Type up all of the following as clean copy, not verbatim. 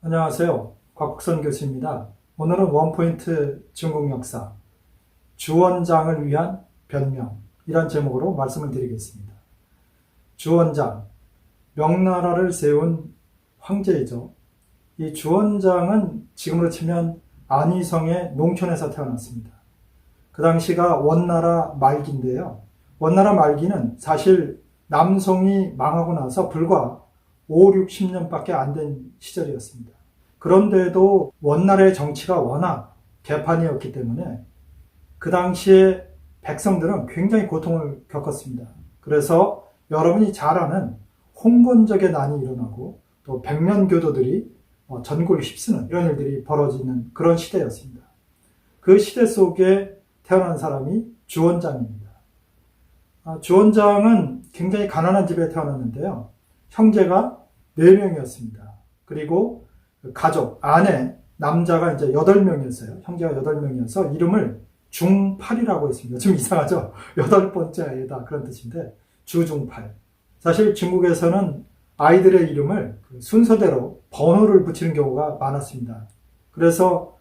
안녕하세요. 곽국선 교수입니다. 오늘은 원포인트 중국 역사, 주원장을 위한 변명, 이란 제목으로 말씀을 드리겠습니다. 주원장, 명나라를 세운 황제이죠. 이 주원장은 지금으로 치면 안희성의 농촌에서 태어났습니다. 그 당시가 원나라 말기인데요. 원나라 말기는 사실 남송이 망하고 나서 불과 5, 60년밖에 안 된 시절이었습니다. 그런데도 원나라의 정치가 워낙 개판이었기 때문에 그 당시에 백성들은 굉장히 고통을 겪었습니다. 그래서 여러분이 잘 아는 홍건적의 난이 일어나고 또 백면교도들이 전국을 휩쓰는 이런 일들이 벌어지는 그런 시대였습니다. 그 시대 속에 태어난 사람이 주원장입니다. 주원장은 굉장히 가난한 집에 태어났는데요. 형제가 4명이었습니다. 그리고 가족, 아내, 남자가 이제 8명이었어요. 형제가 8명이어서 이름을 중8이라고 했습니다. 좀 이상하죠? 8번째 아이다 그런 뜻인데 주중8. 사실 중국에서는 아이들의 이름을 순서대로 번호를 붙이는 경우가 많았습니다. 그래서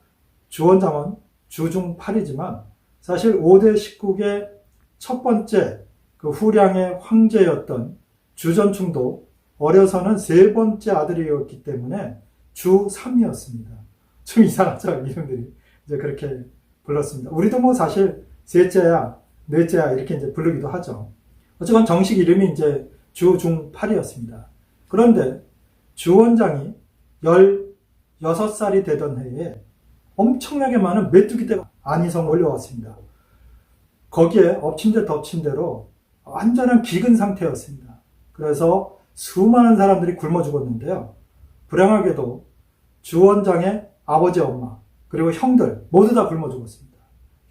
주원장은 주중8이지만 사실 5대 십국의 첫 번째 그 후량의 황제였던 주전충도 어려서는 3번째 아들이었기 때문에 주3이었습니다. 좀 이상하죠? 이름들이. 이제 그렇게 불렀습니다. 우리도 뭐 사실 셋째야, 넷째야 이렇게 이제 부르기도 하죠. 어쨌건 정식 이름이 이제 주중8이었습니다. 그런데 주원장이 16살이 되던 해에 엄청나게 많은 메뚜기떼가 안희성 올려왔습니다. 거기에 엎친 데 덮친 대로 완전한 기근 상태였습니다. 그래서 수많은 사람들이 굶어 죽었는데요. 불행하게도 주원장의 아버지, 엄마, 그리고 형들 모두 다 굶어 죽었습니다.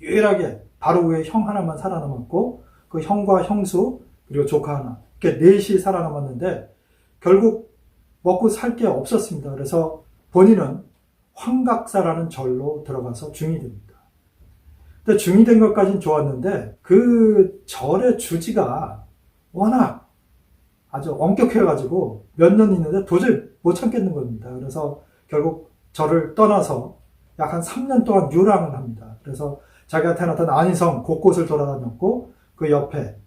유일하게 바로 위에 형 하나만 살아남았고 그 형과 형수 그리고 조카 하나 이렇게 넷이 살아남았는데 결국 먹고 살 게 없었습니다. 그래서 본인은 황각사라는 절로 들어가서 중이 됩니다. 근데 중이 된 것까지는 좋았는데 그 절의 주지가 워낙 아주 엄격해가지고 몇 년 있는데 도저히 못 참겠는 겁니다. 그래서 결국 절을 떠나서 약 한 3년 동안 유랑을 합니다. 그래서 자기가 태어났던 안희성 곳곳을 돌아다녔고 그 옆에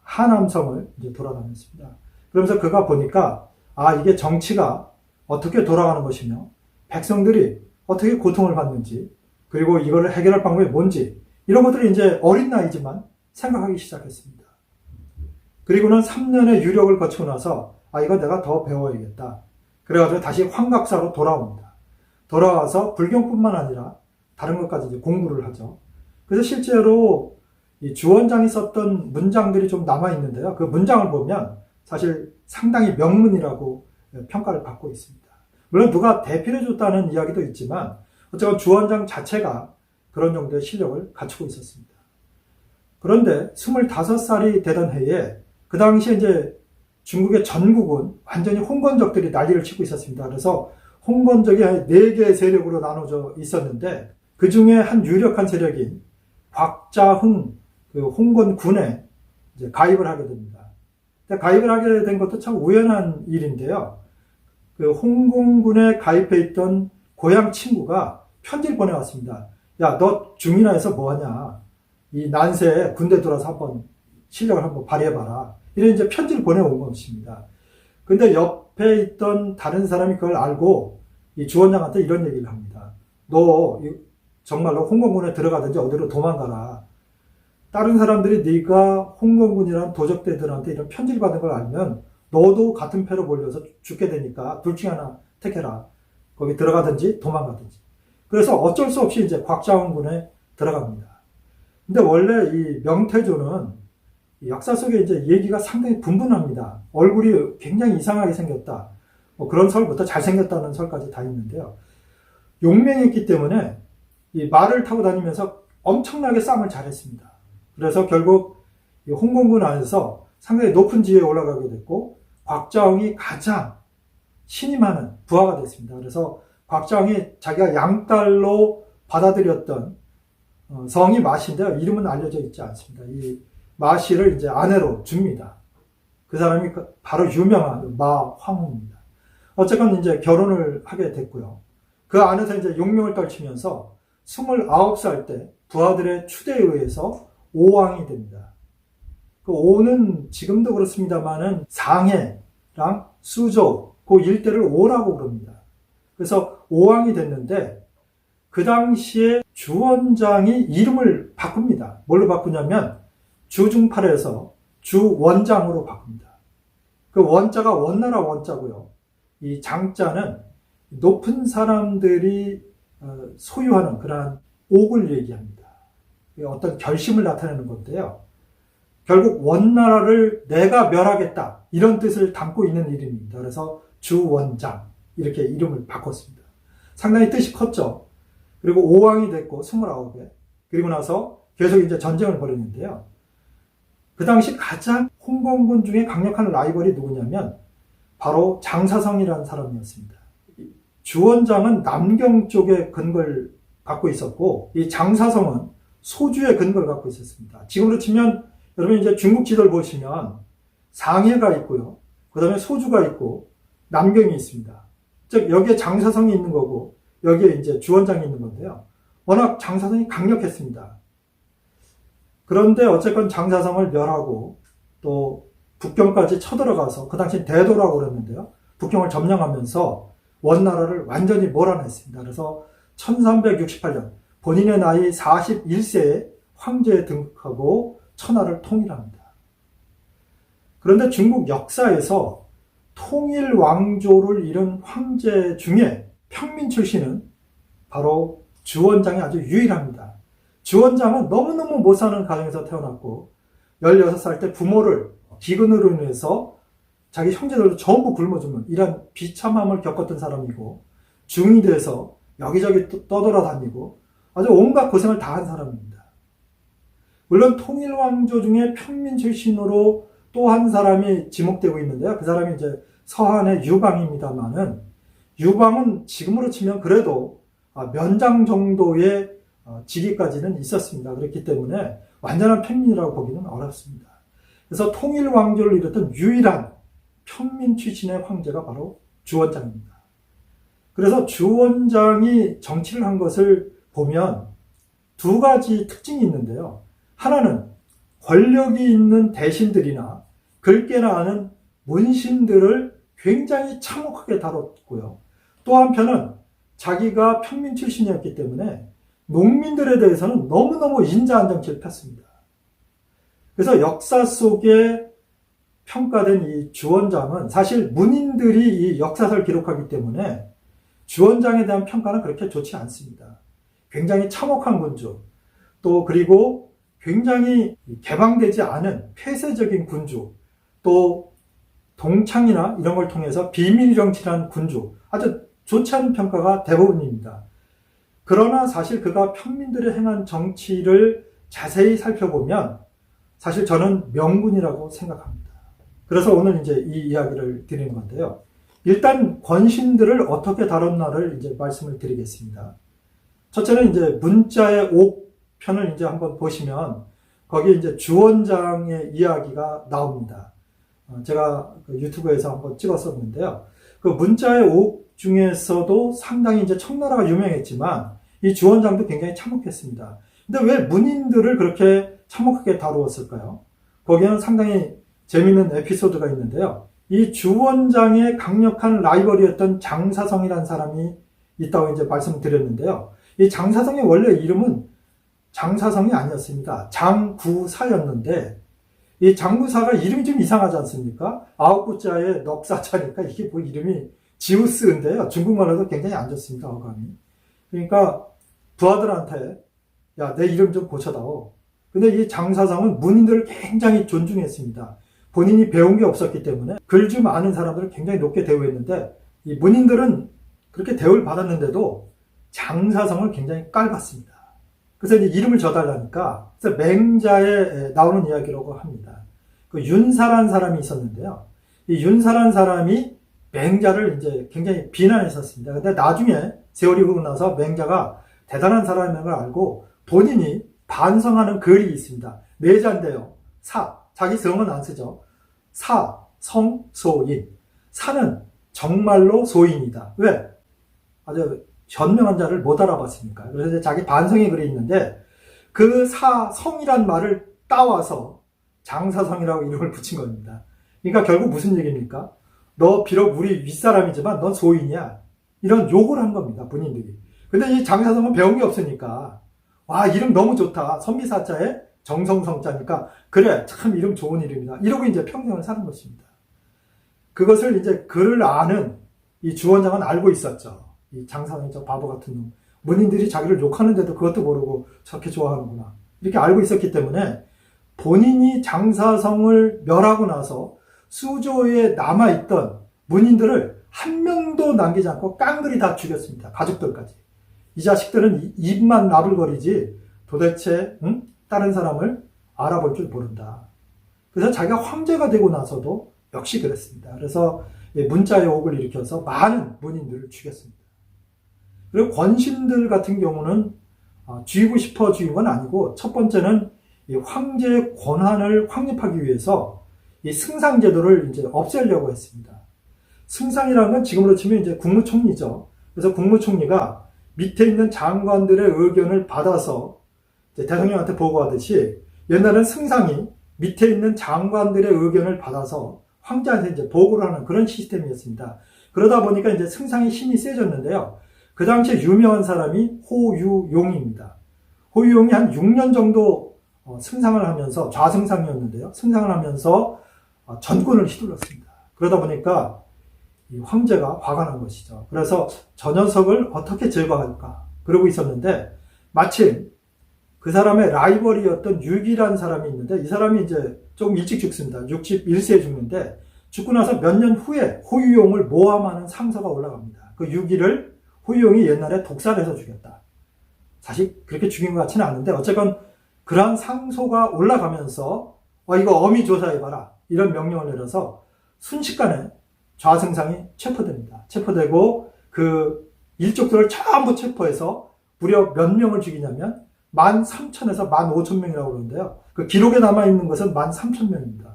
하남성을 이제 돌아다녔습니다. 그러면서 그가 보니까 이게 정치가 어떻게 돌아가는 것이며 백성들이 어떻게 고통을 받는지 그리고 이거를 해결할 방법이 뭔지 이런 것들을 이제 어린 나이지만 생각하기 시작했습니다. 그리고는 3년의 유력을 거치고 나서 이거 내가 더 배워야겠다. 그래가지고 다시 황각사로 돌아옵니다. 돌아와서 불경뿐만 아니라 다른 것까지 이제 공부를 하죠. 그래서 실제로 이 주원장이 썼던 문장들이 좀 남아있는데요. 그 문장을 보면 사실 상당히 명문이라고 평가를 받고 있습니다. 물론 누가 대필해줬다는 이야기도 있지만 어쨌든 주원장 자체가 그런 정도의 실력을 갖추고 있었습니다. 그런데 25살이 되던 해에 그 당시에 이제 중국의 전국은 완전히 홍건적들이 난리를 치고 있었습니다. 그래서 홍건적이 4개의 세력으로 나눠져 있었는데 그 중에 한 유력한 세력인 곽자흥 그 홍건군에 이제 가입을 하게 됩니다. 근데 가입을 하게 된 것도 참 우연한 일인데요. 그 홍건군에 가입해 있던 고향 친구가 편지를 보내왔습니다. 야, 너 중이나 해서 뭐하냐? 이 난세에 군대 들어서 한번 실력을 한번 발휘해봐라. 이런 이제 편지를 보내온 것입니다. 근데 옆에 있던 다른 사람이 그걸 알고 이 주원장한테 이런 얘기를 합니다. 너 정말로 홍건군에 들어가든지 어디로 도망가라. 다른 사람들이 네가 홍건군이란 도적대들한테 이런 편지를 받은 걸 알면 너도 같은 패로 몰려서 죽게 되니까 둘 중에 하나 택해라. 거기 들어가든지 도망가든지. 그래서 어쩔 수 없이 이제 곽자흥군에 들어갑니다. 근데 원래 이 명태조는 역사 속에 이제 얘기가 상당히 분분합니다. 얼굴이 굉장히 이상하게 생겼다. 그런 설부터 잘생겼다는 설까지 다 있는데요. 용맹했기 때문에 이 말을 타고 다니면서 엄청나게 싸움을 잘했습니다. 그래서 결국 이 홍건군 안에서 상당히 높은 지위에 올라가게 됐고 곽자흥이 가장 신임하는 부하가 됐습니다. 그래서 곽자흥이 자기가 양딸로 받아들였던 성이 마씨인데요. 이름은 알려져 있지 않습니다. 이 마씨를 이제 아내로 줍니다. 그 사람이 바로 유명한 마황우입니다. 어쨌건 이제 결혼을 하게 됐고요. 그 안에서 이제 용명을 떨치면서 29살 때 부하들의 추대에 의해서 오왕이 됩니다. 그 오는 지금도 그렇습니다만은 상해랑 수조 그 일대를 오라고 그럽니다. 그래서 오왕이 됐는데 그 당시에 주원장이 이름을 바꿉니다. 뭘로 바꾸냐면 주중팔에서 주원장으로 바꿉니다. 그 원자가 원나라 원자고요. 이 장자는 높은 사람들이 소유하는 그러한 옥을 얘기합니다. 어떤 결심을 나타내는 건데요. 결국 원나라를 내가 멸하겠다 이런 뜻을 담고 있는 이름입니다. 그래서 주원장 이렇게 이름을 바꿨습니다. 상당히 뜻이 컸죠. 그리고 오왕이 됐고 29에 그리고 나서 계속 이제 전쟁을 벌였는데요. 그 당시 가장 홍건군 중에 강력한 라이벌이 누구냐면 바로 장사성이라는 사람이었습니다. 주원장은 남경 쪽에 근거를 갖고 있었고 이 장사성은 소주의 근거를 갖고 있었습니다. 지금으로 치면 여러분 이제 중국 지도를 보시면 상해가 있고요. 그 다음에 소주가 있고 남경이 있습니다. 즉 여기에 장사성이 있는 거고 여기에 이제 주원장이 있는 건데요. 워낙 장사성이 강력했습니다. 그런데 어쨌건 장사성을 멸하고 또 북경까지 쳐들어가서 그 당시 대도라고 그랬는데요. 북경을 점령하면서 원나라를 완전히 몰아냈습니다. 그래서 1368년 본인의 나이 41세에 황제에 등극하고 천하를 통일합니다. 그런데 중국 역사에서 통일 왕조를 이룬 황제 중에 평민 출신은 바로 주원장이 아주 유일합니다. 주원장은 너무너무 못 사는 가정에서 태어났고 16살 때 부모를 기근으로 인해서 자기 형제들도 전부 굶어주는 이런 비참함을 겪었던 사람이고 중이 돼서 여기저기 떠돌아다니고 아주 온갖 고생을 다 한 사람입니다. 물론 통일왕조 중에 평민 출신으로 또 한 사람이 지목되고 있는데요. 그 사람이 이제 서한의 유방입니다만은 유방은 지금으로 치면 그래도 면장 정도의 직위까지는 있었습니다. 그렇기 때문에 완전한 평민이라고 보기는 어렵습니다. 그래서 통일왕조를 이뤘던 유일한 평민 출신의 황제가 바로 주원장입니다. 그래서 주원장이 정치를 한 것을 보면 두 가지 특징이 있는데요. 하나는 권력이 있는 대신들이나 글깨나 아는 문신들을 굉장히 참혹하게 다뤘고요. 또 한편은 자기가 평민 출신이었기 때문에 농민들에 대해서는 너무너무 인자한 정치를 폈습니다. 그래서 역사 속에 평가된 이 주원장은 사실 문인들이 이 역사를 기록하기 때문에 주원장에 대한 평가는 그렇게 좋지 않습니다. 굉장히 참혹한 군주, 또 그리고 굉장히 개방되지 않은 폐쇄적인 군주, 또 동창이나 이런 걸 통해서 비밀 정치라는 군주, 아주 좋지 않은 평가가 대부분입니다. 그러나 사실 그가 평민들의 행한 정치를 자세히 살펴보면 사실 저는 명군이라고 생각합니다. 그래서 오늘 이제 이 이야기를 드리는 건데요. 일단 권신들을 어떻게 다뤘나를 이제 말씀을 드리겠습니다. 첫째는 이제 문자의 옥편을 이제 한번 보시면 거기에 이제 주원장의 이야기가 나옵니다. 제가 유튜브에서 한번 찍었었는데요. 그 문자의 옥 중에서도 상당히 이제 청나라가 유명했지만 이 주원장도 굉장히 참혹했습니다. 근데 왜 문인들을 그렇게 참혹하게 다루었을까요? 거기에는 상당히 재미있는 에피소드가 있는데요. 이 주원장의 강력한 라이벌이었던 장사성이라는 사람이 있다고 이제 말씀드렸는데요. 이 장사성의 원래 이름은 장사성이 아니었습니다. 장구사였는데 이 장구사가 이름이 좀 이상하지 않습니까? 9구자에 넉사자니까 이게 뭐 이름이 지우스인데요. 중국말로도 굉장히 안 좋습니다. 어감이. 그러니까 부하들한테 야, 내 이름 좀 고쳐다오. 근데 이 장사성은 문인들을 굉장히 존중했습니다. 본인이 배운 게 없었기 때문에 글 좀 아는 사람들을 굉장히 높게 대우했는데 이 문인들은 그렇게 대우를 받았는데도 장사성을 굉장히 깔봤습니다. 그래서 이제 이름을 줘달라니까 그래서 맹자에 나오는 이야기라고 합니다. 그 윤사라는 사람이 있었는데요. 이 윤사라는 사람이 맹자를 이제 굉장히 비난했었습니다. 근데 나중에 세월이 흐르고 나서 맹자가 대단한 사람인 걸 알고 본인이 반성하는 글이 있습니다. 내자인데요. 사, 자기 성은 안 쓰죠. 사, 성, 소인. 사는 정말로 소인이다. 왜? 아주 현명한 자를 못 알아봤으니까. 그래서 이제 자기 반성의 글이 있는데 그 성이란 말을 따와서 장사성이라고 이름을 붙인 겁니다. 그러니까 결국 무슨 얘기입니까? 너 비록 우리 윗사람이지만 넌 소인이야. 이런 욕을 한 겁니다. 본인들이. 근데 이 장사성은 배운 게 없으니까 와, 이름 너무 좋다. 선비사자에 정성성자니까 그래, 참 이름 좋은 이름이다. 이러고 이제 평생을 사는 것입니다. 그것을 이제 글을 아는 이 주원장은 알고 있었죠. 이 장사성이 저 바보 같은 놈. 문인들이 자기를 욕하는데도 그것도 모르고 저렇게 좋아하는구나. 이렇게 알고 있었기 때문에 본인이 장사성을 멸하고 나서 수조에 남아있던 문인들을 한 명도 남기지 않고 깡그리 다 죽였습니다. 가족들까지. 이 자식들은 입만 나불거리지 도대체 다른 사람을 알아볼 줄 모른다. 그래서 자기가 황제가 되고 나서도 역시 그랬습니다. 그래서 문자의 옥을 일으켜서 많은 문인들을 죽였습니다. 그리고 권신들 같은 경우는 죽이고 싶어 죽인 건 아니고 첫 번째는 이 황제의 권한을 확립하기 위해서 이 승상제도를 이제 없애려고 했습니다. 승상이라는 건 지금으로 치면 이제 국무총리죠. 그래서 국무총리가 밑에 있는 장관들의 의견을 받아서 이제 대통령한테 보고하듯이 옛날엔 승상이 밑에 있는 장관들의 의견을 받아서 황제한테 이제 보고를 하는 그런 시스템이었습니다. 그러다 보니까 이제 승상의 힘이 세졌는데요. 그 당시에 유명한 사람이 호유용입니다. 호유용이 한 6년 정도 승상을 하면서 좌승상이었는데요. 승상을 하면서 전권을 휘둘렀습니다. 그러다 보니까 이 황제가 화가 난 것이죠. 그래서 저 녀석을 어떻게 제거할까 그러고 있었는데 마침 그 사람의 라이벌이었던 유기라는 사람이 있는데 이 사람이 이제 조금 일찍 죽습니다. 61세에 죽는데 죽고 나서 몇 년 후에 호유용을 모함하는 상서가 올라갑니다. 그 유기를 호유용이 옛날에 독살해서 죽였다. 사실 그렇게 죽인 것 같지는 않은데 어쨌건 그러한 상소가 올라가면서 이거 어미 조사해봐라 이런 명령을 내려서 순식간에 좌승상이 체포됩니다. 체포되고 그 일족들을 전부 체포해서 무려 몇 명을 죽이냐면 13,000에서 15,000명이라고 그러는데요. 그 기록에 남아있는 것은 13,000명입니다.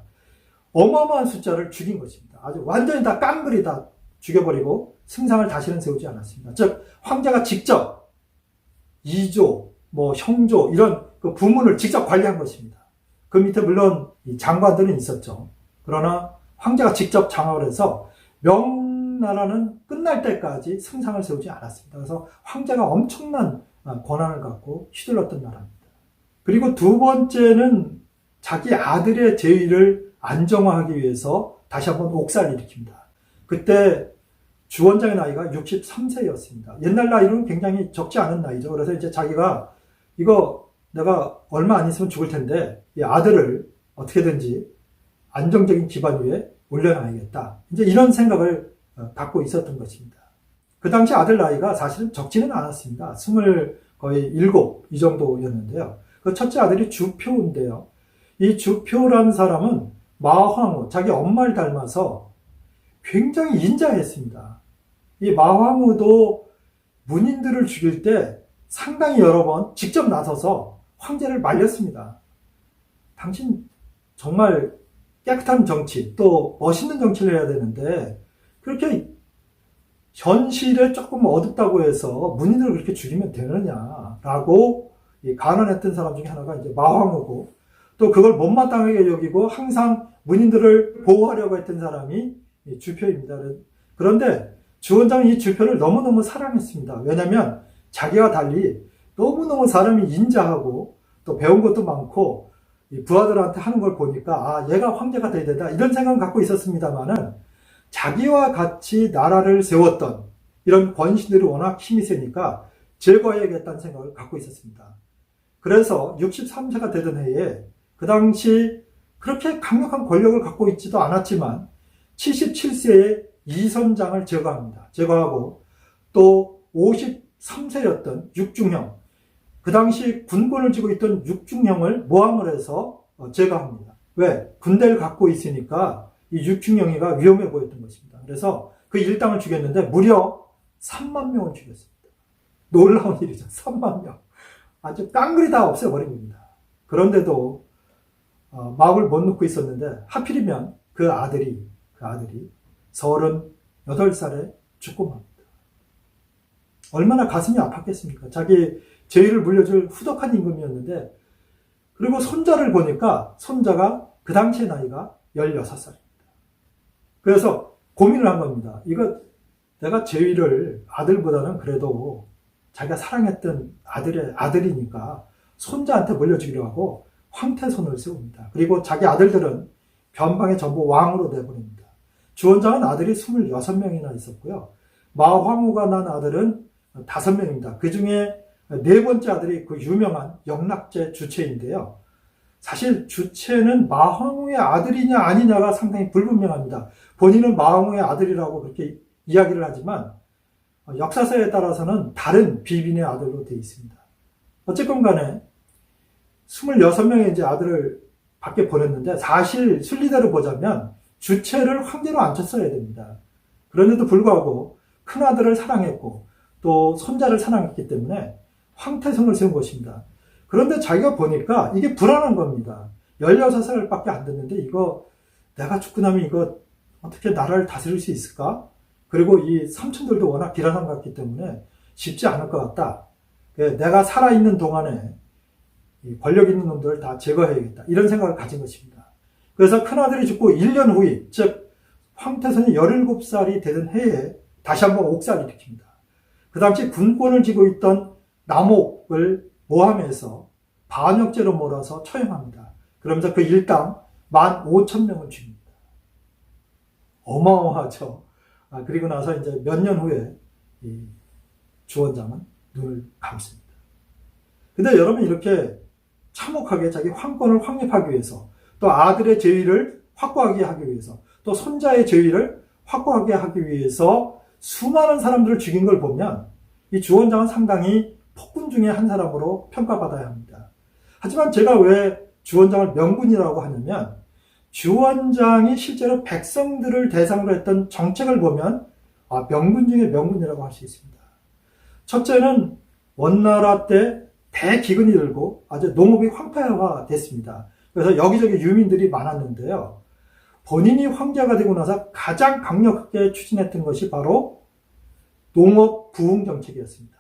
어마어마한 숫자를 죽인 것입니다. 아주 완전히 다 깡그리 다 죽여버리고 승상을 다시는 세우지 않았습니다. 즉 황제가 직접 이조, 형조 이런 그 부문을 직접 관리한 것입니다. 그 밑에 물론 장관들은 있었죠. 그러나 황제가 직접 장악을 해서 명나라는 끝날 때까지 승상을 세우지 않았습니다. 그래서 황제가 엄청난 권한을 갖고 휘둘렀던 나라입니다. 그리고 두 번째는 자기 아들의 제위를 안정화하기 위해서 다시 한번 옥사를 일으킵니다. 그때 주원장의 나이가 63세였습니다. 옛날 나이로는 굉장히 적지 않은 나이죠. 그래서 이제 자기가 이거 내가 얼마 안 있으면 죽을 텐데 이 아들을 어떻게든지 안정적인 기반 위에 올려놔야겠다. 이제 이런 생각을 갖고 있었던 것입니다. 그 당시 아들 나이가 사실은 적지는 않았습니다. 27 이 정도였는데요. 그 첫째 아들이 주표인데요. 이 주표라는 사람은 마황우, 자기 엄마를 닮아서 굉장히 인자했습니다. 이 마황우도 문인들을 죽일 때 상당히 여러 번 직접 나서서 황제를 말렸습니다. 당신 정말 깨끗한 정치, 또 멋있는 정치를 해야 되는데 그렇게 현실에 조금 어둡다고 해서 문인들을 그렇게 죽이면 되느냐라고 간언했던 사람 중에 하나가 이제 마황우고 또 그걸 못마땅하게 여기고 항상 문인들을 보호하려고 했던 사람이 주표입니다. 그런데 주원장은 이 주표를 너무너무 사랑했습니다. 왜냐하면 자기와 달리 너무너무 사람이 인자하고 또 배운 것도 많고 부하들한테 하는 걸 보니까 얘가 황제가 돼야 된다 이런 생각을 갖고 있었습니다만은 자기와 같이 나라를 세웠던 이런 권신들이 워낙 힘이 세니까 제거해야겠다는 생각을 갖고 있었습니다. 그래서 63세가 되던 해에 그 당시 그렇게 강력한 권력을 갖고 있지도 않았지만 77세에 이선장을 제거합니다. 제거하고 또 53세였던 육중형, 그 당시 군권을 쥐고 있던 육중형을 모함을 해서 제거합니다. 왜? 군대를 갖고 있으니까 이 육중형이가 위험해 보였던 것입니다. 그래서 그 일당을 죽였는데 무려 3만 명을 죽였습니다. 놀라운 일이죠. 3만 명. 아주 깡그리 다 없애버린 겁니다. 그런데도 마음을 못 놓고 있었는데 하필이면 그 아들이 38 8살에 죽고 맙니다. 얼마나 가슴이 아팠겠습니까? 자기 제위를 물려줄 후덕한 임금이었는데, 그리고 손자를 보니까 손자가 그 당시의 나이가 16살입니다. 그래서 고민을 한 겁니다. 이거 내가 제위를 아들보다는 그래도 자기가 사랑했던 아들이니까 손자한테 물려주기로 하고 황태손을 세웁니다. 그리고 자기 아들들은 변방에 전부 왕으로 내보냅니다. 주원장은 아들이 26명이나 있었고요. 마황우가 난 아들은 5명입니다. 그 중에 네 번째 아들이 그 유명한 영락제 주체인데요. 사실 주체는 마황우의 아들이냐 아니냐가 상당히 불분명합니다. 본인은 마황우의 아들이라고 그렇게 이야기를 하지만 역사서에 따라서는 다른 비빈의 아들로 되어 있습니다. 어쨌건 간에 26명의 이제 아들을 밖에 보냈는데, 사실 순리대로 보자면 주체를 황제로 앉혔어야 됩니다. 그런데도 불구하고 큰 아들을 사랑했고 또 손자를 사랑했기 때문에 황태성을 세운 것입니다. 그런데 자기가 보니까 이게 불안한 겁니다. 16살밖에 안 됐는데 이거 내가 죽고 나면 이거 어떻게 나라를 다스릴 수 있을까? 그리고 이 삼촌들도 워낙 비란한 것 같기 때문에 쉽지 않을 것 같다. 내가 살아있는 동안에 권력 있는 놈들을 다 제거해야겠다. 이런 생각을 가진 것입니다. 그래서 큰아들이 죽고 1년 후에, 즉 황태선이 17살이 되던 해에 다시 한번 옥사를 일으킵니다. 그 당시 군권을 쥐고 있던 남옥을 모함해서 반역죄로 몰아서 처형합니다. 그러면서 그 일당 15,000명을 죽입니다. 어마어마하죠. 그리고 나서 이제 몇 년 후에 이 주원장은 눈을 감습니다. 근데 여러분, 이렇게 참혹하게 자기 황권을 확립하기 위해서, 또 아들의 제위를 확고하게 하기 위해서, 또 손자의 제위를 확고하게 하기 위해서 수많은 사람들을 죽인 걸 보면 이 주원장은 상당히 폭군 중에 한 사람으로 평가받아야 합니다. 하지만 제가 왜 주원장을 명군이라고 하냐면, 주원장이 실제로 백성들을 대상으로 했던 정책을 보면 명군 중에 명군이라고 할 수 있습니다. 첫째는 원나라 때 대기근이 들고 아주 농업이 황폐화됐습니다. 그래서 여기저기 유민들이 많았는데요. 본인이 황제가 되고 나서 가장 강력하게 추진했던 것이 바로 농업 부흥 정책이었습니다.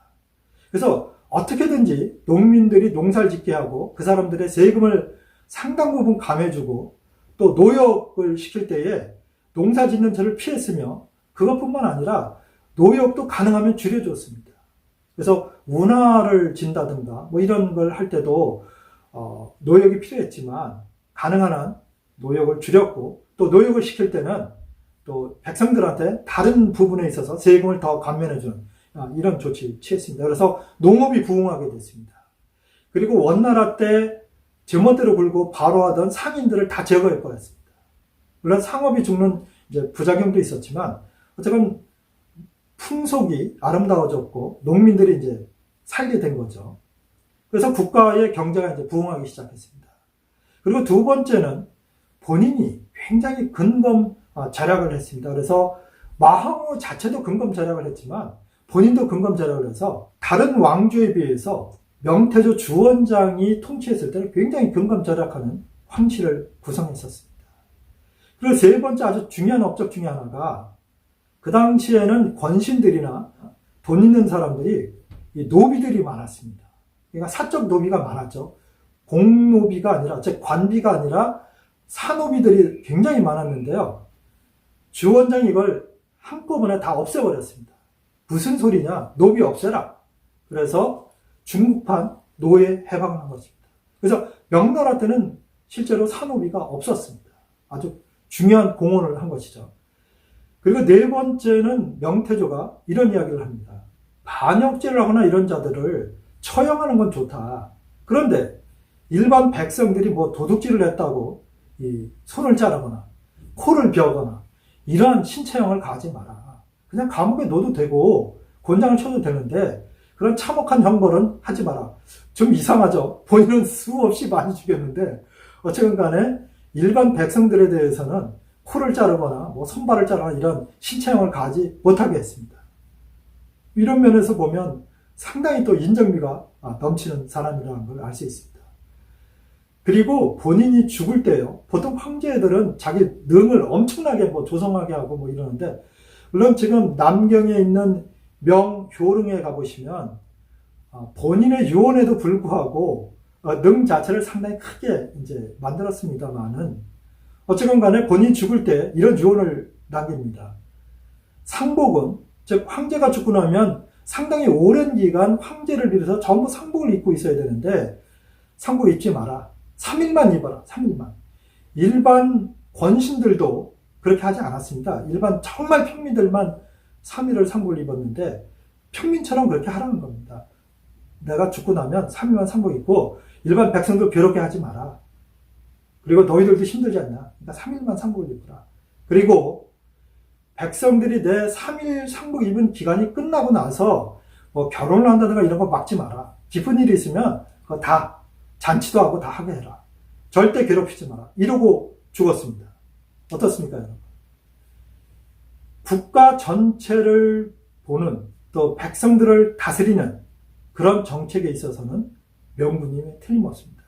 그래서 어떻게든지 농민들이 농사를 짓게 하고 그 사람들의 세금을 상당 부분 감해주고 또 노역을 시킬 때에 농사 짓는 저를 피했으며, 그것뿐만 아니라 노역도 가능하면 줄여줬습니다. 그래서 운하를 진다든가 뭐 이런 걸 할 때도 노역이 필요했지만 가능한 한 노역을 줄였고, 또 노역을 시킬 때는 또 백성들한테 다른 부분에 있어서 세금을 더 감면해주는 이런 조치를 취했습니다. 그래서 농업이 부흥하게 됐습니다. 그리고 원나라 때 제멋대로 굴고 바로하던 상인들을 다 제거해버렸습니다. 물론 상업이 죽는 이제 부작용도 있었지만 어쨌든 풍속이 아름다워졌고 농민들이 이제 살게 된 거죠. 그래서 국가의 경제가 이제 부흥하기 시작했습니다. 그리고 두 번째는 본인이 굉장히 근검 절약을 했습니다. 그래서 마항우 자체도 근검 절약을 했지만 본인도 근검 절약을 해서 다른 왕조에 비해서 명태조 주원장이 통치했을 때는 굉장히 근검 절약하는 황실을 구성했었습니다. 그리고 세 번째 아주 중요한 업적 중에 하나가, 그 당시에는 권신들이나 돈 있는 사람들이 이 노비들이 많았습니다. 그러니까 사적 노비가 많았죠. 공노비가 아니라, 즉 관비가 아니라 사노비들이 굉장히 많았는데요. 주원장이 이걸 한꺼번에 다 없애버렸습니다. 무슨 소리냐? 노비 없애라. 그래서 중국판 노예 해방을 한 것입니다. 그래서 명나라 때는 실제로 사노비가 없었습니다. 아주 중요한 공헌을 한 것이죠. 그리고 네 번째는 명태조가 이런 이야기를 합니다. 반역죄를 하거나 이런 자들을 처형하는 건 좋다. 그런데 일반 백성들이 뭐 도둑질을 했다고 이 손을 자르거나 코를 벼거나 이러한 신체형을 가하지 마라. 그냥 감옥에 넣어도 되고 곤장을 쳐도 되는데 그런 참혹한 형벌은 하지 마라. 좀 이상하죠. 본인은 수없이 많이 죽였는데 어쨌든 간에 일반 백성들에 대해서는 코를 자르거나 뭐 손발을 자르거나 이런 신체형을 가하지 못하게 했습니다. 이런 면에서 보면 상당히 또 인정미가 넘치는 사람이라는 걸 알 수 있습니다. 그리고 본인이 죽을 때요, 보통 황제들은 자기 능을 엄청나게 뭐 조성하게 하고 뭐 이러는데, 물론 지금 남경에 있는 명효릉에 가보시면 본인의 유언에도 불구하고 능 자체를 상당히 크게 이제 만들었습니다만은 어쨌건 간에 본인이 죽을 때 이런 유언을 남깁니다. 상복은, 즉 황제가 죽고 나면 상당히 오랜 기간 황제를 비롯해서 전부 상복을 입고 있어야 되는데 상복 입지 마라. 3일만 입어라. 3일만. 일반 권신들도 그렇게 하지 않았습니다. 일반 정말 평민들만 3일을 상복을 입었는데 평민처럼 그렇게 하라는 겁니다. 내가 죽고 나면 3일만 상복 입고 일반 백성들 괴롭게 하지 마라. 그리고 너희들도 힘들지 않냐. 그러니까 3일만 상복을 입어라. 그리고 백성들이 내 3일 상복 입은 기간이 끝나고 나서 뭐 결혼을 한다든가 이런 거 막지 마라. 깊은 일이 있으면 그거 다 잔치도 하고 다 하게 해라. 절대 괴롭히지 마라. 이러고 죽었습니다. 어떻습니까, 여러분? 국가 전체를 보는 또 백성들을 다스리는 그런 정책에 있어서는 명부님이 틀림없습니다.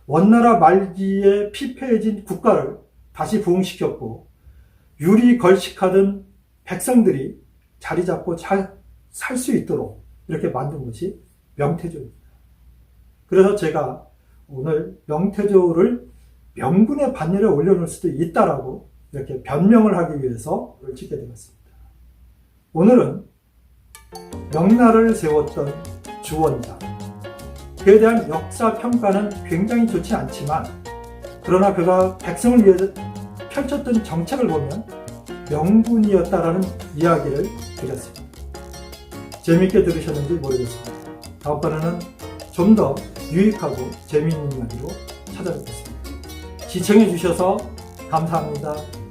원나라 말기에 피폐해진 국가를 다시 부흥시켰고 유리 걸식하던 백성들이 자리 잡고 잘 살 수 있도록 이렇게 만든 것이 명태조입니다. 그래서 제가 오늘 명태조를 명분의 반열에 올려놓을 수도 있다라고 이렇게 변명을 하기 위해서 이걸 찍게 되었습니다. 오늘은 명나라를 세웠던 주원자, 그에 대한 역사 평가는 굉장히 좋지 않지만 그러나 그가 백성을 위해 펼쳤던 정책을 보면 명분이었다라는 이야기를 드렸습니다. 재미있게 들으셨는지 모르겠습니다. 다음번에는 좀 더 유익하고 재미있는 이야기로 찾아뵙겠습니다. 시청해 주셔서 감사합니다.